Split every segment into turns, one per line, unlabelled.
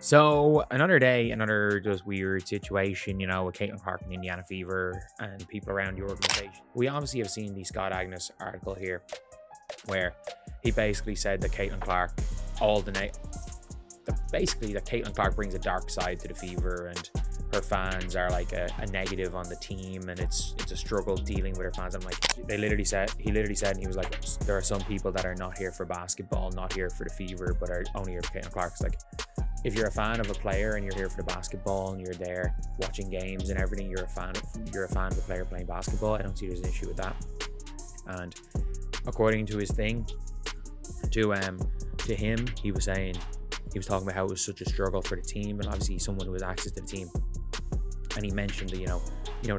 So another day, another just weird situation, with Caitlin Clark and Indiana Fever and people around the organization. We obviously have seen the Scott Agnes article here, where he basically said that Caitlin Clark, that Caitlin Clark brings a dark side to the Fever, and her fans are like a negative on the team, and it's a struggle dealing with her fans. I'm like, he literally said, and he was like, there are some people that are not here for basketball, not here for the Fever, but are only here for Caitlin Clark. It's like, if you're a fan of a player and you're here for the basketball and you're there watching games and everything, you're a fan of a player playing basketball. I don't see there's an issue with that. And according to his thing, to him, he was talking about how it was such a struggle for the team, and obviously someone who has access to the team. And he mentioned the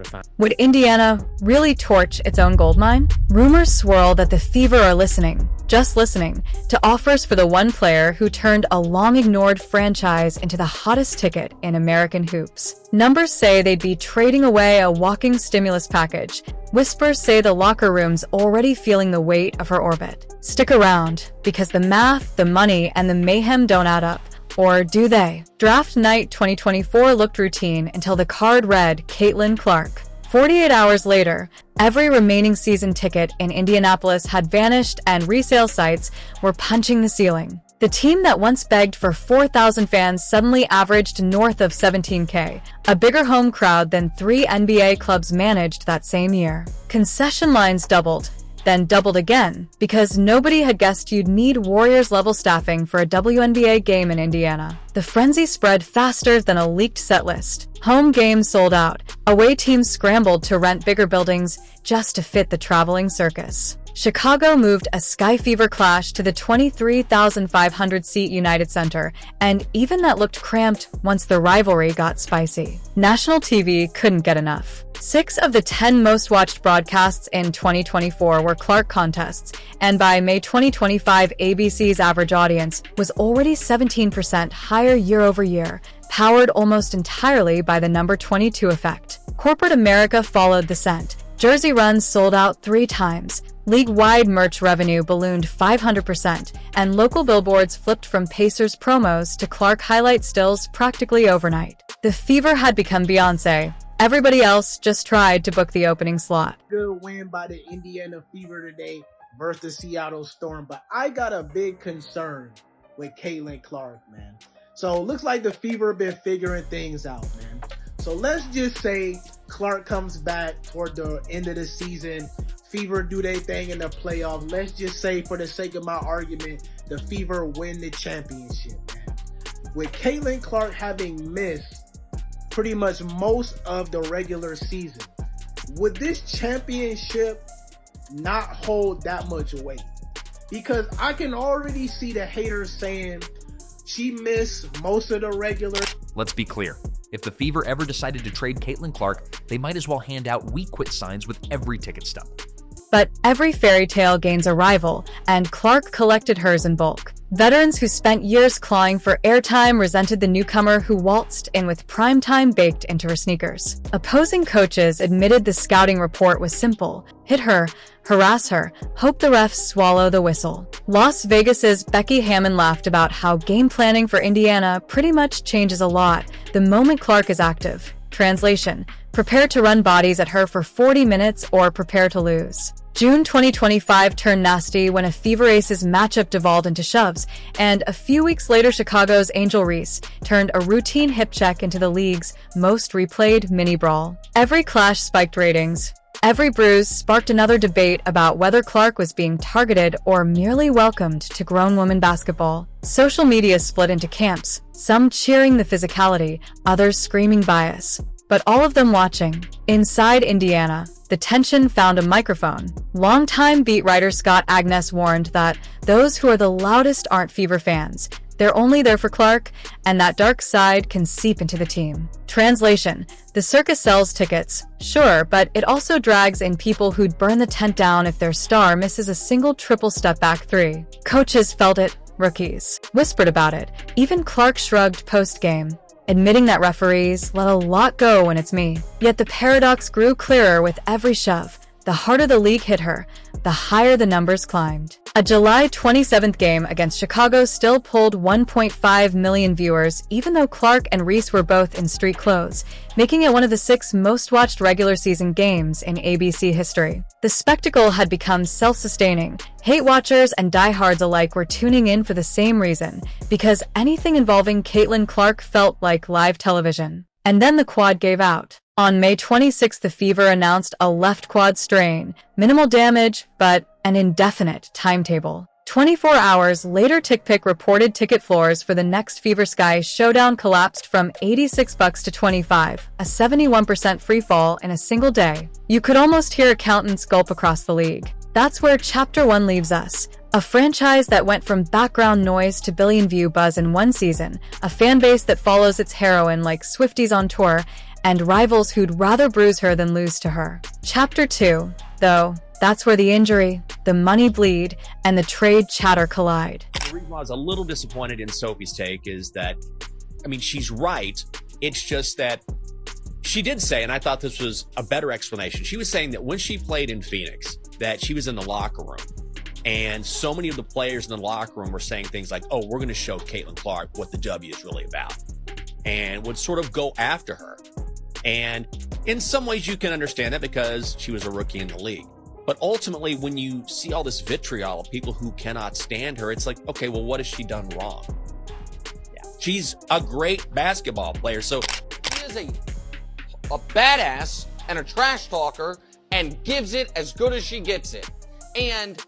fan.
Would Indiana really torch its own gold mine? Rumors swirl that the Fever are listening, just listening, to offers for the one player who turned a long-ignored franchise into the hottest ticket in American hoops. Numbers say they'd be trading away a walking stimulus package. Whispers say the locker room's already feeling the weight of her orbit. Stick around, because the math, the money, and the mayhem don't add up. Or do they? Draft night 2024 looked routine until the card read Caitlin Clark. 48 hours later, every remaining season ticket in Indianapolis had vanished and resale sites were punching the ceiling. The team that once begged for 4,000 fans suddenly averaged north of 17K, a bigger home crowd than 3 NBA clubs managed that same year. Concession lines doubled, then doubled again, because nobody had guessed you'd need Warriors-level staffing for a WNBA game in Indiana. The frenzy spread faster than a leaked set list. Home games sold out. Away teams scrambled to rent bigger buildings just to fit the traveling circus. Chicago moved a Sky Fever clash to the 23,500-seat United Center, and even that looked cramped once the rivalry got spicy. National TV couldn't get enough. 6 of the 10 most-watched broadcasts in 2024 were Clark contests, and by May 2025, ABC's average audience was already 17% higher year-over-year, powered almost entirely by the number 22 effect. Corporate America followed the scent. Jersey runs sold out 3 times. League-wide merch revenue ballooned 500%, and local billboards flipped from Pacers promos to Clark highlight stills practically overnight. The Fever had become Beyoncé. Everybody else just tried to book the opening slot.
Good win by the Indiana Fever today versus Seattle Storm, but I got a big concern with Caitlin Clark, man. So looks like the Fever have been figuring things out, man. So let's just say Clark comes back toward the end of the season. Fever do their thing in the playoffs. Let's just say, for the sake of my argument, the Fever win the championship, man. With Caitlin Clark having missed pretty much most of the regular season, would this championship not hold that much weight? Because I can already see the haters saying she missed most of the regular.
Let's be clear. If the Fever ever decided to trade Caitlin Clark, they might as well hand out "We Quit" signs with every ticket stub.
But every fairy tale gains a rival, and Clark collected hers in bulk. Veterans who spent years clawing for airtime resented the newcomer who waltzed in with primetime baked into her sneakers. Opposing coaches admitted the scouting report was simple: hit her, harass her, hope the refs swallow the whistle. Las Vegas's Becky Hammon laughed about how game planning for Indiana pretty much changes a lot the moment Clark is active. Translation: prepare to run bodies at her for 40 minutes or prepare to lose. June 2025 turned nasty when a Fever Aces matchup devolved into shoves, and a few weeks later Chicago's Angel Reese turned a routine hip check into the league's most replayed mini-brawl. Every clash spiked ratings. Every bruise sparked another debate about whether Clark was being targeted or merely welcomed to grown woman basketball. Social media split into camps, some cheering the physicality, others screaming bias, but all of them watching. Inside Indiana, the tension found a microphone. Longtime beat writer Scott Agnes warned that those who are the loudest aren't Fever fans. They're only there for Clark, and that dark side can seep into the team. Translation: the circus sells tickets, sure, but it also drags in people who'd burn the tent down if their star misses a single triple step-back 3. Coaches felt it, rookies whispered about it. Even Clark shrugged post-game, admitting that referees let a lot go when it's me. Yet the paradox grew clearer with every shove. the harder the league hit her, the higher the numbers climbed. A July 27th game against Chicago still pulled 1.5 million viewers, even though Clark and Reese were both in street clothes, making it one of the 6 most-watched regular season games in ABC history. The spectacle had become self-sustaining. Hate watchers and diehards alike were tuning in for the same reason, because anything involving Caitlin Clark felt like live television. And then the quad gave out. On May 26th, the Fever announced a left quad strain, minimal damage, but an indefinite timetable. 24 hours later, TickPick reported ticket floors for the next Fever Sky showdown collapsed from $86 to $25, a 71% free fall in a single day. You could almost hear accountants gulp across the league. That's where Chapter 1 leaves us. A franchise that went from background noise to billion-view buzz in one season, a fan base that follows its heroine like Swifties on tour, and rivals who'd rather bruise her than lose to her. Chapter 2, though, that's where the injury, the money bleed, and the trade chatter collide.
The reason why I was a little disappointed in Sophie's take is that, I mean, she's right. It's just that she did say, and I thought this was a better explanation, she was saying that when she played in Phoenix, that she was in the locker room. And so many of the players in the locker room were saying things like, oh, we're going to show Caitlin Clark what the W is really about, and would sort of go after her. And in some ways you can understand that because she was a rookie in the league. But ultimately, when you see all this vitriol of people who cannot stand her, it's like, okay, well, what has she done wrong? Yeah. She's a great basketball player. So
she is a badass and a trash talker and gives it as good as she gets it. And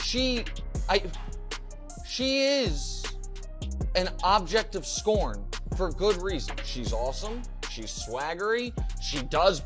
she is an object of scorn for good reason. She's awesome. She's swaggery. She does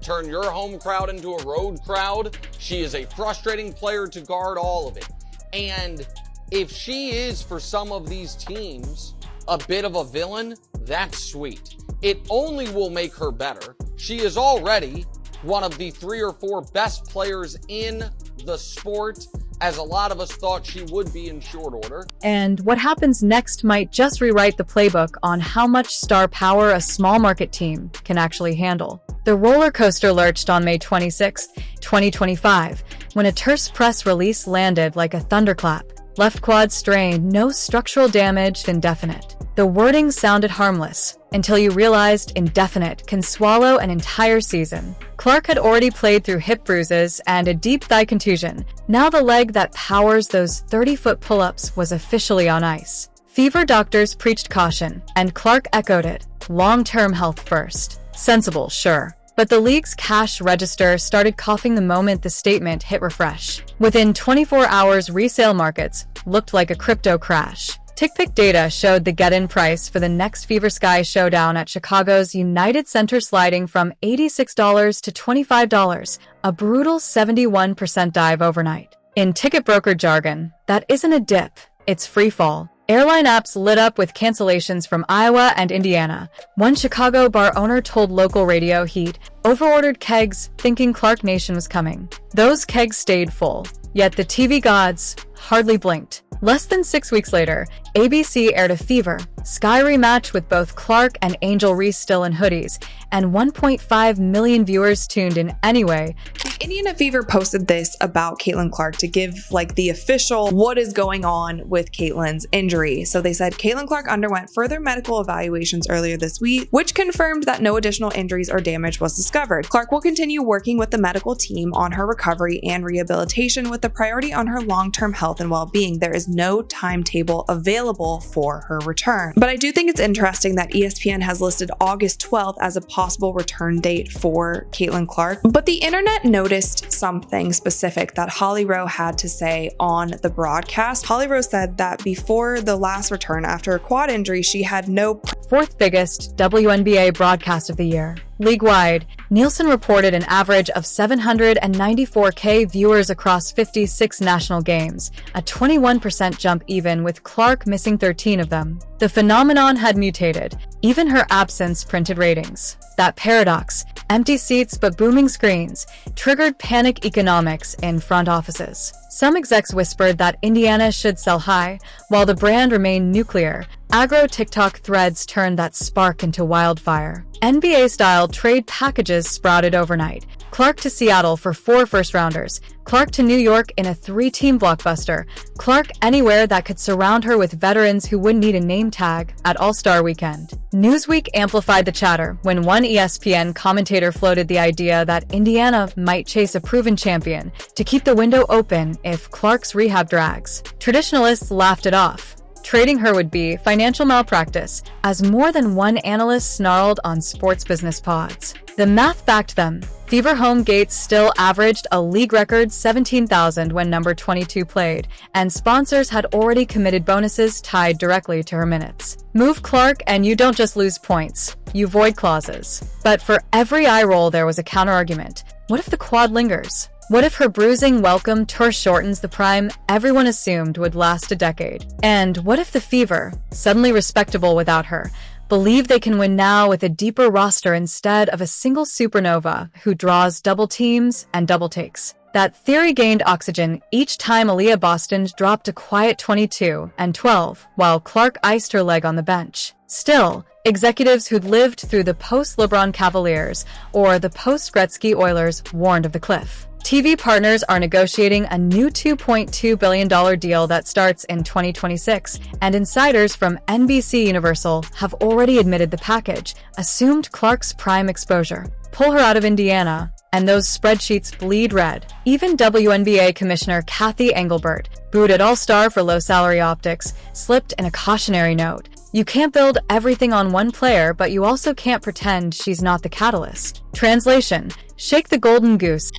turn your home crowd into a road crowd. She is a frustrating player to guard all of it. And if she is, for some of these teams, a bit of a villain, that's sweet. It only will make her better. She is already one of the 3 or 4 best players in the sport, as a lot of us thought she would be in short order.
And what happens next might just rewrite the playbook on how much star power a small market team can actually handle. The roller coaster lurched on May 26, 2025, when a terse press release landed like a thunderclap. Left quad strain, no structural damage, indefinite. The wording sounded harmless, until you realized indefinite can swallow an entire season. Clark had already played through hip bruises and a deep thigh contusion. Now the leg that powers those 30-foot pull-ups was officially on ice. Fever doctors preached caution, and Clark echoed it. Long-term health first. Sensible, sure. But the league's cash register started coughing the moment the statement hit refresh. Within 24 hours, resale markets looked like a crypto crash. TickPick data showed the get-in price for the next Fever Sky showdown at Chicago's United Center sliding from $86 to $25, a brutal 71% dive overnight. In ticket broker jargon, that isn't a dip, it's free fall. Airline apps lit up with cancellations from Iowa and Indiana. One Chicago bar owner told local radio he'd overordered kegs, thinking Clark Nation was coming. Those kegs stayed full, yet the TV gods hardly blinked. Less than 6 weeks later, ABC aired a Fever Sky rematch with both Clark and Angel Reese still in hoodies, and 1.5 million viewers tuned in anyway.
The Indiana Fever posted this about Caitlin Clark to give like the official what is going on with Caitlin's injury. So they said Caitlin Clark underwent further medical evaluations earlier this week, which confirmed that no additional injuries or damage was discovered. Clark will continue working with the medical team on her recovery and rehabilitation with the priority on her long-term health and well-being. There is no timetable available for her return. But I do think it's interesting that ESPN has listed August 12th as a possible return date for Caitlin Clark. But the internet noticed something specific that Holly Rowe had to say on the broadcast. Holly Rowe said that before the last return after a quad injury, she had no
4th biggest WNBA broadcast of the year. League-wide, Nielsen reported an average of 794K viewers across 56 national games, a 21% jump even with Clark missing 13 of them. The phenomenon had mutated. Even her absence printed ratings. That paradox, empty seats but booming screens, triggered panic economics in front offices. Some execs whispered that Indiana should sell high, while the brand remained nuclear. Aggro TikTok threads turned that spark into wildfire. NBA-style trade packages sprouted overnight. Clark to Seattle for 4 first-rounders, Clark to New York in a 3-team blockbuster, Clark anywhere that could surround her with veterans who wouldn't need a name tag at All-Star Weekend. Newsweek amplified the chatter when one ESPN commentator floated the idea that Indiana might chase a proven champion to keep the window open if Clark's rehab drags. Traditionalists laughed it off. Trading her would be financial malpractice, as more than one analyst snarled on sports business pods. The math backed them. Fever home gates still averaged a league record 17,000 when number 22 played, and sponsors had already committed bonuses tied directly to her minutes. Move Clark and you don't just lose points, you void clauses. But for every eye roll there was a counterargument. What if the quad lingers? What if her bruising welcome tour shortens the prime everyone assumed would last a decade? And what if the Fever, suddenly respectable without her, believe they can win now with a deeper roster instead of a single supernova who draws double teams and double takes? That theory gained oxygen each time Aaliyah Boston dropped a quiet 22 and 12 while Clark iced her leg on the bench. Still, executives who'd lived through the post-LeBron Cavaliers or the post-Gretzky Oilers warned of the cliff. TV partners are negotiating a new $2.2 billion deal that starts in 2026, and insiders from NBC Universal have already admitted the package assumed Clark's prime exposure. Pull her out of Indiana, and those spreadsheets bleed red. Even WNBA Commissioner Kathy Engelbert, booed at All-Star for low-salary optics, slipped in a cautionary note. You can't build everything on one player, but you also can't pretend she's not the catalyst. Translation: shake the golden goose.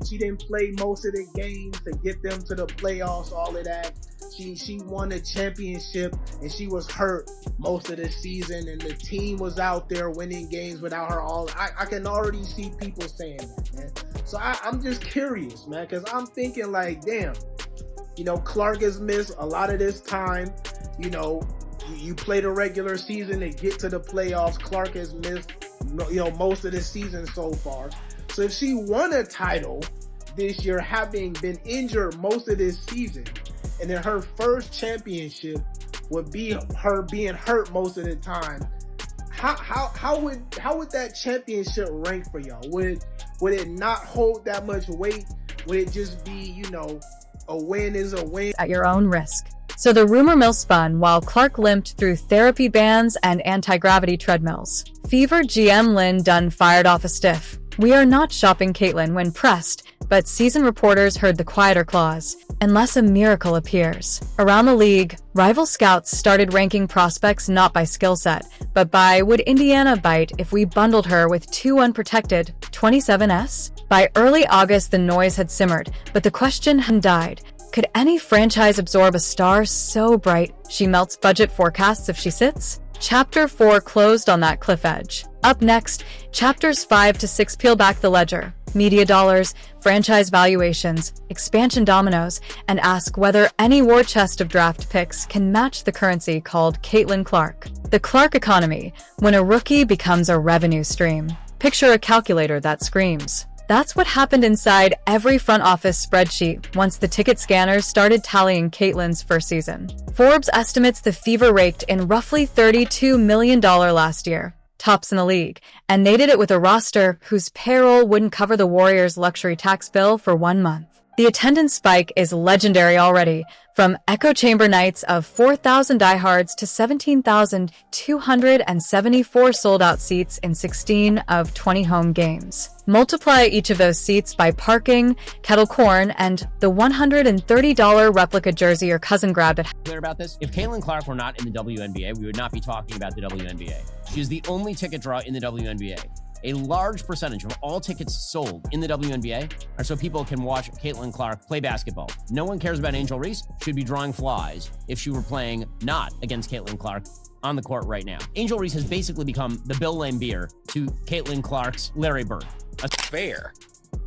She didn't play most of the games to get them to the playoffs, all of that. She won a championship and she was hurt most of the season, and the team was out there winning games without her. I can already see people saying that, man. So I'm just curious, man, because I'm thinking like, damn, Clark has missed a lot of this time. You play the regular season to get to the playoffs. Clark has missed, most of the season so far. So if she won a title this year, having been injured most of this season, and then her first championship would be her being hurt most of the time, how would that championship rank for y'all? Would it not hold that much weight? Would it just be, a win is a win?
At your own risk. So the rumor mill spun while Clark limped through therapy bands and anti-gravity treadmills. Fever GM Lynn Dunn fired off a stiff "We are not shopping Caitlin" when pressed, but season reporters heard the quieter clause, "unless a miracle appears." Around the league, rival scouts started ranking prospects not by skill set, but by would Indiana bite if we bundled her with 2 unprotected 27s? By early August, the noise had simmered, but the question hadn't died. Could any franchise absorb a star so bright she melts budget forecasts if she sits? Chapter 4 closed on that cliff edge. Up next, Chapters 5 to 6 peel back the ledger, media dollars, franchise valuations, expansion dominoes, and ask whether any war chest of draft picks can match the currency called Caitlin Clark. The Clark economy, when a rookie becomes a revenue stream. Picture a calculator that screams. That's what happened inside every front office spreadsheet once the ticket scanners started tallying Caitlin's first season. Forbes estimates the Fever raked in roughly $32 million last year, tops in the league, and they did it with a roster whose payroll wouldn't cover the Warriors' luxury tax bill for 1 month. The attendance spike is legendary already, from echo chamber nights of 4,000 diehards to 17,274 sold-out seats in 16 of 20 home games. Multiply each of those seats by parking, kettle corn, and the $130 replica jersey your cousin grabbed at.
Clear about this? If Caitlin Clark were not in the WNBA, we would not be talking about the WNBA. She is the only ticket draw in the WNBA. A large percentage of all tickets sold in the WNBA are so people can watch Caitlin Clark play basketball. No one cares about Angel Reese. She'd be drawing flies if she were playing not against Caitlin Clark on the court right now. Angel Reese has basically become the Bill Laimbeer to Caitlin Clark's Larry Bird.
Fair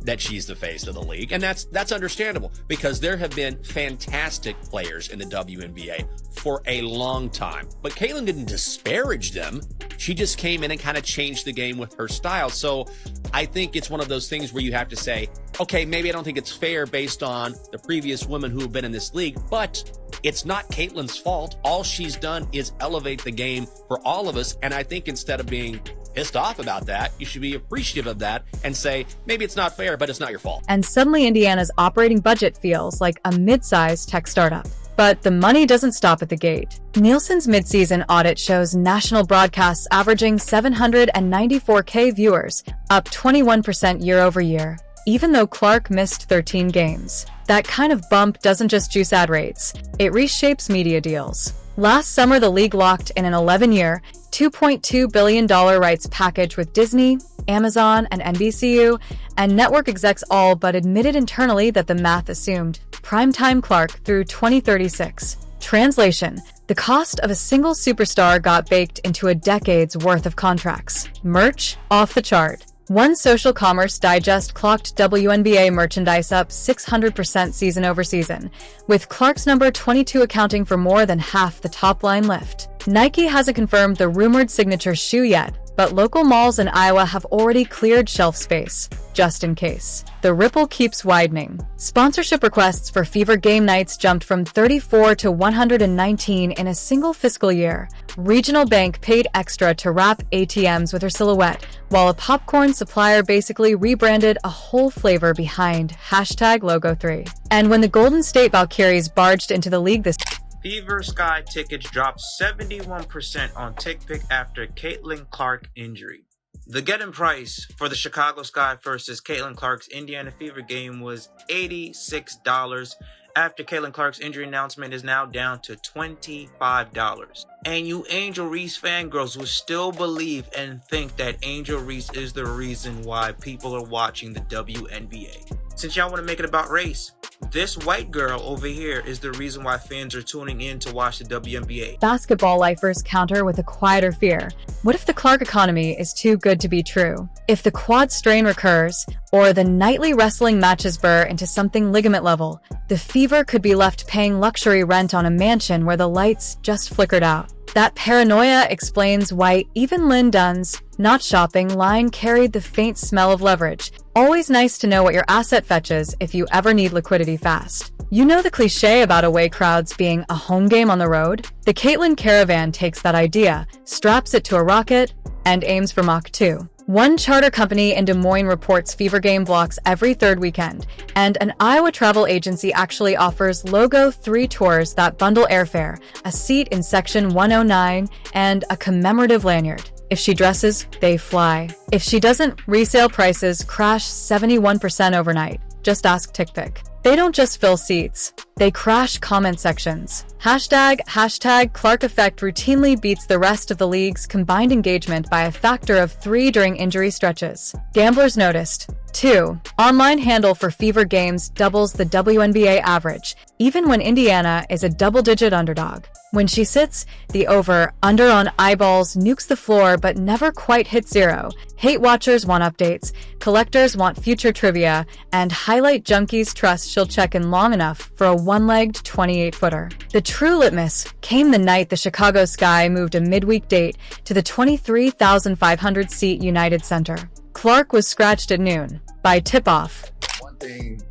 that she's the face of the league, and that's understandable because there have been fantastic players in the WNBA for a long time. But Caitlin didn't disparage them. She just came in and kind of changed the game with her style. So I think it's one of those things where you have to say, okay, maybe I don't think it's fair based on the previous women who have been in this league, but it's not Caitlin's fault. All she's done is elevate the game for all of us. And I think instead of being pissed off about that. You should be appreciative of that and say, maybe it's not fair, but it's not your fault.
And suddenly Indiana's operating budget feels like a mid-sized tech startup. But the money doesn't stop at the gate. Nielsen's mid-season audit shows national broadcasts averaging 794K viewers, up 21% year over year, even though Clark missed 13 games. That kind of bump doesn't just juice ad rates, it reshapes media deals. Last summer, the league locked in an 11-year, $2.2 billion rights package with Disney, Amazon, and NBCU, and network execs all but admitted internally that the math assumed primetime Clark through 2036. Translation: the cost of a single superstar got baked into a decade's worth of contracts. Merch? Off the chart. One social commerce digest clocked WNBA merchandise up 600% season over season, with Clark's number 22 accounting for more than half the top-line lift. Nike hasn't confirmed the rumored signature shoe yet, but local malls in Iowa have already cleared shelf space, just in case. The ripple keeps widening. Sponsorship requests for Fever game nights jumped from 34 to 119 in a single fiscal year. Regional Bank paid extra to wrap ATMs with her silhouette, while a popcorn supplier basically rebranded a whole flavor behind #Logo3. And when the Golden State Valkyries barged into the league this
Fever Sky tickets dropped 71% on TickPick after Caitlin Clark injury. The get-in price for the Chicago Sky versus Caitlin Clark's Indiana Fever game was $86. After Caitlin Clark's injury announcement is now down to $25. And you Angel Reese fangirls will still believe and think that Angel Reese is the reason why people are watching the WNBA. Since y'all want to make it about race, this white girl over here is the reason why fans are tuning in to watch the WNBA.
Basketball lifers counter with a quieter fear. What if the Clark economy is too good to be true? If the quad strain recurs, or the nightly wrestling matches burr into something ligament level, the Fever could be left paying luxury rent on a mansion where the lights just flickered out. That paranoia explains why even Lynn Dunn's not shopping line carried the faint smell of leverage. Always nice to know what your asset fetches if you ever need liquidity fast. You know the cliche about away crowds being a home game on the road? The Caitlin Caravan takes that idea, straps it to a rocket, and aims for Mach 2. One charter company in Des Moines reports Fever game blocks every third weekend, and an Iowa travel agency actually offers Logo 3 tours that bundle airfare, a seat in Section 109, and a commemorative lanyard. If she dresses, they fly. If she doesn't, resale prices crash 71% overnight. Just ask TickPick. They don't just fill seats, they crash comment sections. #Clark Effect routinely beats the rest of the league's combined engagement by a factor of 3 during injury stretches. Gamblers noticed. 2. Online handle for Fever games doubles the WNBA average, even when Indiana is a double-digit underdog. When she sits, the over-under on eyeballs nukes the floor but never quite hits zero. Hate watchers want updates, collectors want future trivia, and highlight junkies trust she'll check in long enough for a one-legged 28-footer. The true litmus came the night the Chicago Sky moved a midweek date to the 23,500-seat United Center. Clark was scratched at noon. By tip-off.
One thing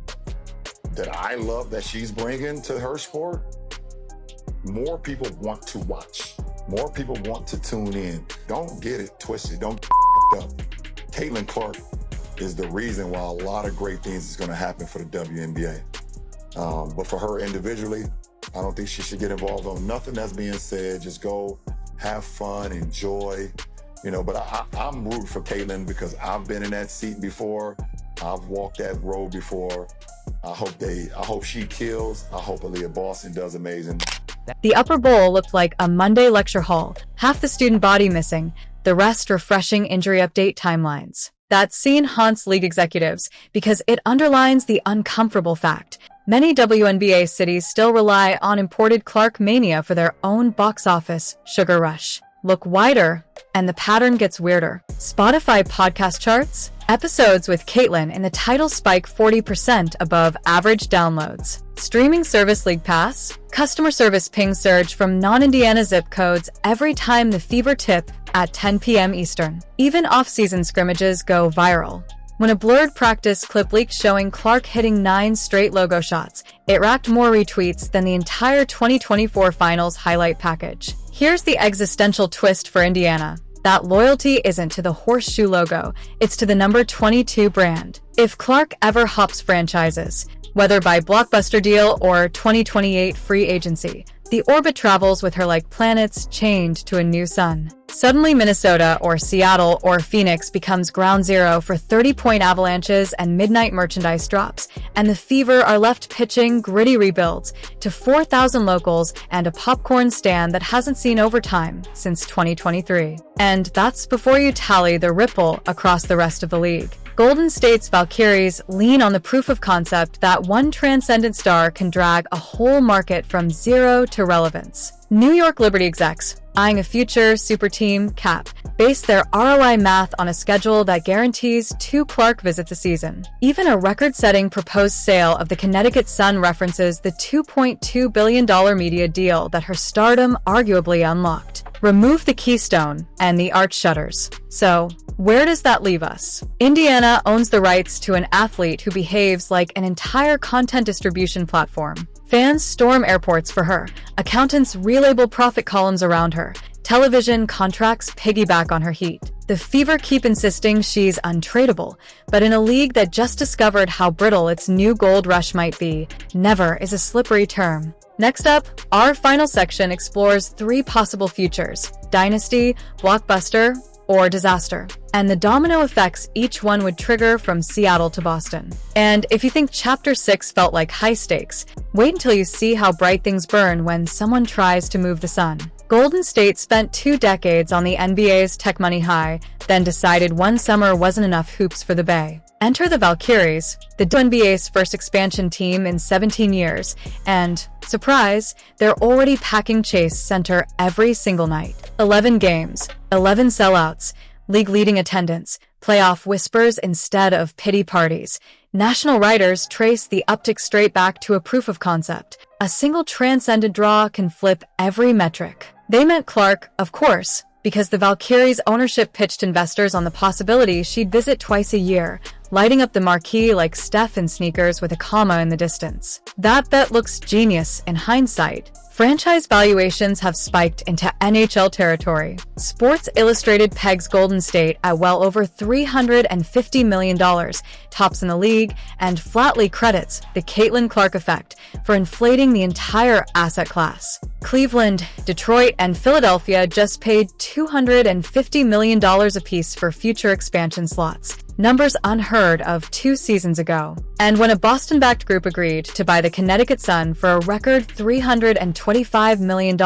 that I love that she's bringing to her sport, more people want to watch. More people want to tune in. Don't get it twisted. Don't get up. Caitlin Clark is the reason why a lot of great things is going to happen for the WNBA. But for her individually, I don't think she should get involved on nothing that's being said. Just go have fun, enjoy. You know, but I'm rooting for Caitlin because I've been in that seat before. I've walked that road before. I hope she kills. I hope Aaliyah Boston does amazing.
The upper bowl looked like a Monday lecture hall, half the student body missing, the rest refreshing injury update timelines. That scene haunts league executives because it underlines the uncomfortable fact. Many WNBA cities still rely on imported Clark mania for their own box office sugar rush. Look wider, and the pattern gets weirder. Spotify podcast charts? Episodes with Caitlin in the title spike 40% above average downloads. Streaming service League Pass? Customer service ping surge from non-Indiana zip codes every time the Fever tip at 10 p.m. Eastern. Even off-season scrimmages go viral. When a blurred practice clip leaked showing Clark hitting 9 straight logo shots, it racked more retweets than the entire 2024 finals highlight package. Here's the existential twist for Indiana. That loyalty isn't to the horseshoe logo, it's to the number 22 brand. If Clark ever hops franchises, whether by blockbuster deal or 2028 free agency, the orbit travels with her like planets chained to a new sun. Suddenly Minnesota or Seattle or Phoenix becomes ground zero for 30-point avalanches and midnight merchandise drops, and the Fever are left pitching gritty rebuilds to 4,000 locals and a popcorn stand that hasn't seen overtime since 2023. And that's before you tally the ripple across the rest of the league. Golden State's Valkyries lean on the proof of concept that one transcendent star can drag a whole market from zero to relevance. New York Liberty execs, eyeing a future super team cap, base their ROI math on a schedule that guarantees 2 Clark visits a season. Even a record-setting proposed sale of the Connecticut Sun references the $2.2 billion media deal that her stardom arguably unlocked. Remove the keystone, and the arch shutters. So, where does that leave us? Indiana owns the rights to an athlete who behaves like an entire content distribution platform. Fans storm airports for her. Accountants relabel profit columns around her. Television contracts piggyback on her heat. The Fever keep insisting she's untradeable, but in a league that just discovered how brittle its new gold rush might be, never is a slippery term. Next up, our final section explores 3 possible futures: dynasty, blockbuster, or disaster, and the domino effects each one would trigger from Seattle to Boston. And if you think Chapter 6 felt like high stakes, wait until you see how bright things burn when someone tries to move the sun. Golden State spent 2 decades on the NBA's tech money high, then decided one summer wasn't enough hoops for the Bay. Enter the Valkyries, the WNBA's first expansion team in 17 years, and, surprise, they're already packing Chase Center every single night. 11 games, 11 sellouts, league-leading attendance, playoff whispers instead of pity parties. National writers trace the uptick straight back to a proof of concept. A single transcendent draw can flip every metric. They meant Clark, of course, because the Valkyries' ownership pitched investors on the possibility she'd visit twice a year, lighting up the marquee like Steph in sneakers with a comma in the distance. That bet looks genius in hindsight. Franchise valuations have spiked into NHL territory. Sports Illustrated pegs Golden State at well over $350 million, tops in the league, and flatly credits the Caitlin Clark effect for inflating the entire asset class. Cleveland, Detroit, and Philadelphia just paid $250 million apiece for future expansion slots, numbers unheard of 2 seasons ago. And when a Boston-backed group agreed to buy the Connecticut Sun for a record $325 million,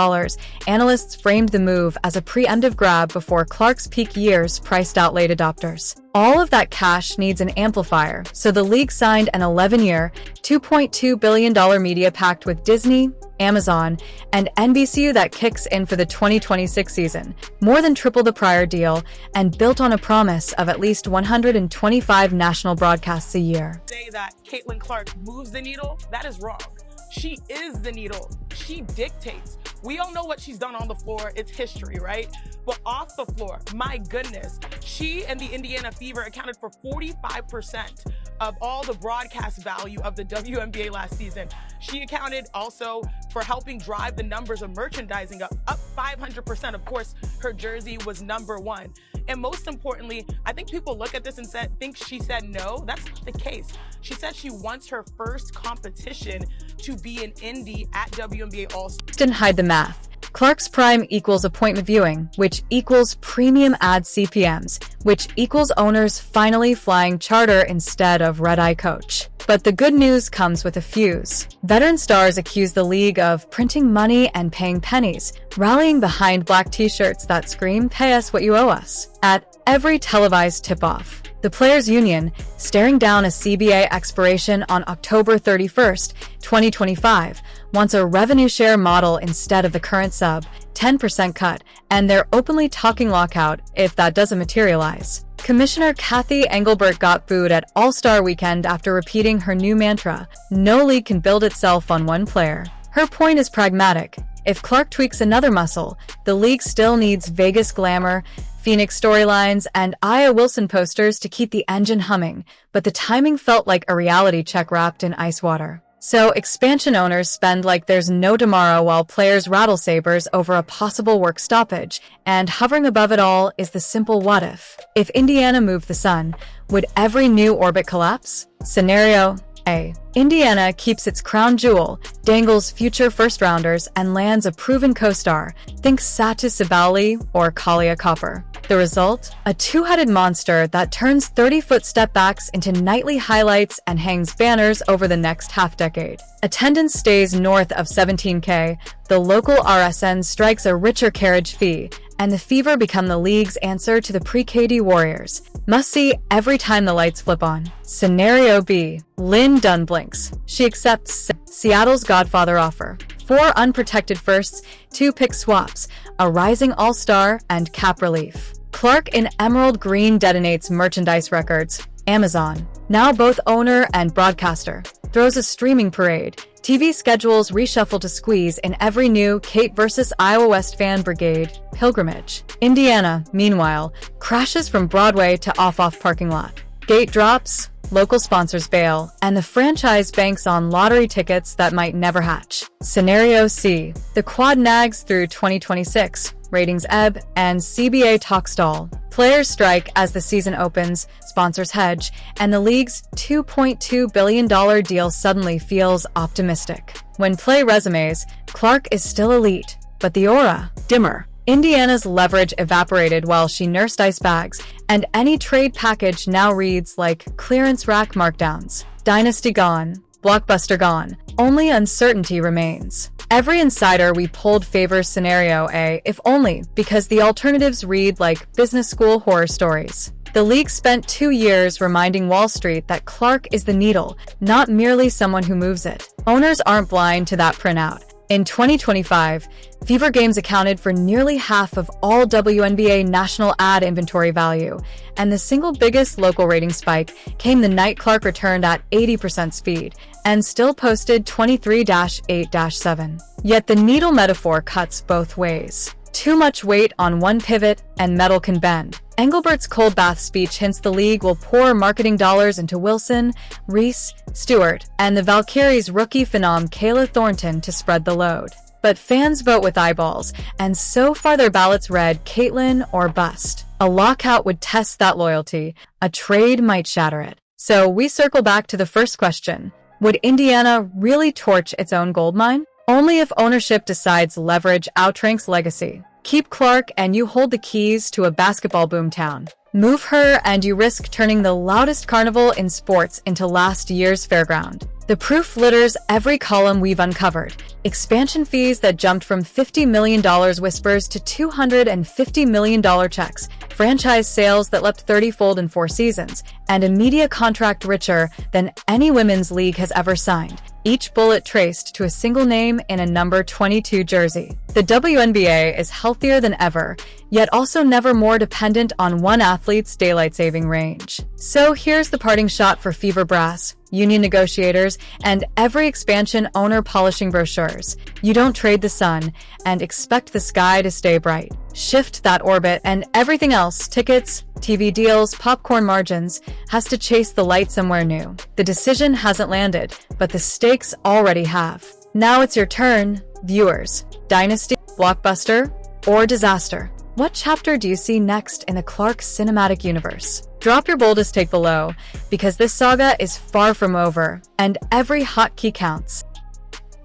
analysts framed the move as a preemptive grab before Clark's peak years priced out late adopters. All of that cash needs an amplifier, so the league signed an 11-year, $2.2 billion media pact with Disney, Amazon, and NBCU that kicks in for the 2026 season, more than triple the prior deal, and built on a promise of at least 125 national broadcasts a year.
Say that Caitlin Clark moves the needle, that is wrong. She is the needle. She dictates. We all know what she's done on the floor. It's history, right? But off the floor, my goodness, she and the Indiana Fever accounted for 45% of all the broadcast value of the WNBA last season. She accounted also for helping drive the numbers of merchandising up 500%. Of course, her jersey was #1. And most importantly, I think people look at this and think she said no. That's not the case. She said she wants her first competition to be an Indy at WNBA All-Star.
Didn't hide the math. Clark's Prime equals appointment viewing, which equals premium ad CPMs, which equals owners finally flying charter instead of red-eye coach. But the good news comes with a fuse. Veteran stars accuse the league of printing money and paying pennies, rallying behind black t-shirts that scream, "Pay us what you owe us," at every televised tip-off. The Players Union, staring down a CBA expiration on October 31st, 2025, wants a revenue share model instead of the current sub, 10% cut, and they're openly talking lockout if that doesn't materialize. Commissioner Kathy Engelbert got booed at All-Star Weekend after repeating her new mantra, "No league can build itself on one player." Her point is pragmatic. If Clark tweaks another muscle, the league still needs Vegas glamour, Phoenix storylines, and Aya Wilson posters to keep the engine humming, but the timing felt like a reality check wrapped in ice water. So expansion owners spend like there's no tomorrow while players rattle sabers over a possible work stoppage. And hovering above it all is the simple what if. If Indiana moved the sun, would every new orbit collapse? Scenario A. Indiana keeps its crown jewel, dangles future first-rounders, and lands a proven co-star. Think Satu Sibauli or Kalia Copper. The result? A two-headed monster that turns 30-foot stepbacks into nightly highlights and hangs banners over the next half-decade. Attendance stays north of 17K, the local RSN strikes a richer carriage fee, and the Fever become the league's answer to the pre-KD Warriors. Must see every time the lights flip on. Scenario B. Lynn Dunn blinks. She accepts Seattle's Godfather offer. 4 unprotected firsts, 2 pick swaps, a rising all-star, and cap relief. Clark in emerald green detonates merchandise records. Amazon, now both owner and broadcaster, throws a streaming parade. TV schedules reshuffle to squeeze in every new Kate vs. Iowa West fan brigade pilgrimage. Indiana, meanwhile, crashes from Broadway to off-off parking lot. Gate drops, local sponsors bail, and the franchise banks on lottery tickets that might never hatch. Scenario C. The quad nags through 2026, ratings ebb, and CBA talk stall. Players strike as the season opens, sponsors hedge, and the league's $2.2 billion deal suddenly feels optimistic. When play resumes, Clark is still elite, but the aura, dimmer. Indiana's leverage evaporated while she nursed ice bags, and any trade package now reads like clearance rack markdowns. Dynasty gone, blockbuster gone, only uncertainty remains. Every insider we polled favors scenario A, if only because the alternatives read like business school horror stories. The league spent 2 years reminding Wall Street that Clark is the needle, not merely someone who moves it. Owners aren't blind to that printout. In 2025, Fever Games accounted for nearly half of all WNBA national ad inventory value, and the single biggest local rating spike came the night Clark returned at 80% speed and still posted 23-8-7. Yet the needle metaphor cuts both ways. Too much weight on one pivot and metal can bend. Engelbert's cold bath speech hints the league will pour marketing dollars into Wilson, Reese, Stewart, and the Valkyries' rookie phenom Kayla Thornton to spread the load. But fans vote with eyeballs, and so far their ballots read Caitlyn or bust. A lockout would test that loyalty. A trade might shatter it. So we circle back to the first question. Would Indiana really torch its own gold mine? Only if ownership decides leverage outranks legacy. Keep Clark and you hold the keys to a basketball boomtown. Move her and you risk turning the loudest carnival in sports into last year's fairground. The proof litters every column we've uncovered. Expansion fees that jumped from $50 million whispers to $250 million checks. Franchise sales that leapt 30-fold in 4 seasons. And a media contract richer than any women's league has ever signed. Each bullet traced to a single name in a number 22 jersey. The WNBA is healthier than ever, yet also never more dependent on one athlete's daylight saving range. So here's the parting shot for Fever Brass, union negotiators, and every expansion owner polishing brochures. You don't trade the sun and expect the sky to stay bright. Shift that orbit and everything else, tickets, TV deals, popcorn margins, has to chase the light somewhere new. The decision hasn't landed, but the stakes already have. Now it's your turn, viewers. Dynasty, blockbuster, or disaster? What chapter do you see next in the Clark cinematic universe? Drop your boldest take below, because this saga is far from over, and every hotkey counts.